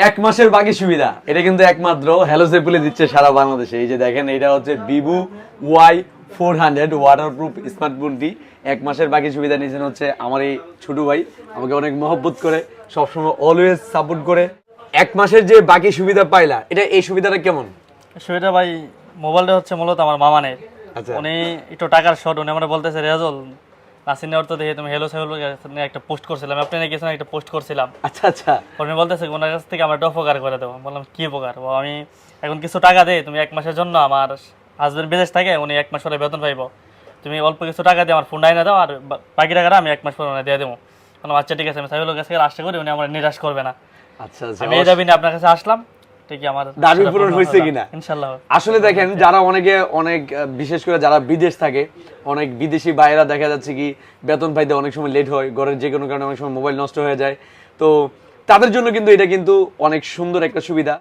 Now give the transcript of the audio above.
এক মাসের বাকি সুবিধা, এটা কিন্তু একমাত্র হ্যালো সেপুলে দিচ্ছে সারা বাংলাদেশে। এই যে দেখেন, এটা হচ্ছে ভিভো Y400 ওয়াটারপ্রুফ স্মার্টফোনটি এক মাসের বাকি সুবিধা নিয়েছেন হচ্ছে আমার এই ছোট ভাই। আমাকে অনেক মহব্বত করে, সবসময় অলওয়েজ সাপোর্ট করে। এক মাসের যে বাকি সুবিধা পাইলা, এটা এই সুবিধাটা কেমন? সেটা ভাই, মোবাইলটা হচ্ছে মূলত আমার মামানের। আচ্ছা। উনি একটু টাকার শর্ট, উনি আমার বলতেছে রেজাল নাসিনের অর্থ দেখে তুমি হেলো সেলো একটা পোস্ট করছিলাম, আপনি নাকি একটা পোস্ট করছিলাম। আচ্ছা আচ্ছা। উনি বলতেছে ওনার কাছ থেকে আমার একটা উপকার করে দেবো। বললাম কি উপকার? আমি এখন কিছু টাকা দেই, তুমি এক মাসের জন্য, আমার হাজবেন্ড বিদেশ থাকে, উনি এক মাস পরে বেতন পাইব, তুমি অল্প কিছু টাকা দিয়ে আমার ফোনটা এনে দাও, আর বাকি টাকাটা আমি এক মাস পরে দিয়ে দেবো। বললাম আচ্ছা ঠিক আছে, আমি সাহেবের কাছে আশা করি উনি আমার নিরাশ করবে না। আচ্ছা আচ্ছা। আমি এই দাবি নিয়ে আপনার কাছে আসলাম, ঠিকই আমার দাবি পূরণ হয়েছে কিনা ইনশাল্লাহ। আসলে দেখেন, যারা অনেক বিশেষ করে যারা বিদেশ থাকে, অনেক বিদেশি ভাইয়েরা দেখা যাচ্ছে কি বেতন পাইতে অনেক সময় লেট হয়, ঘরের যে কোনো কারণে অনেক সময় মোবাইল নষ্ট হয়ে যায়, তো তাদের জন্য কিন্তু এটা কিন্তু অনেক সুন্দর একটা সুবিধা।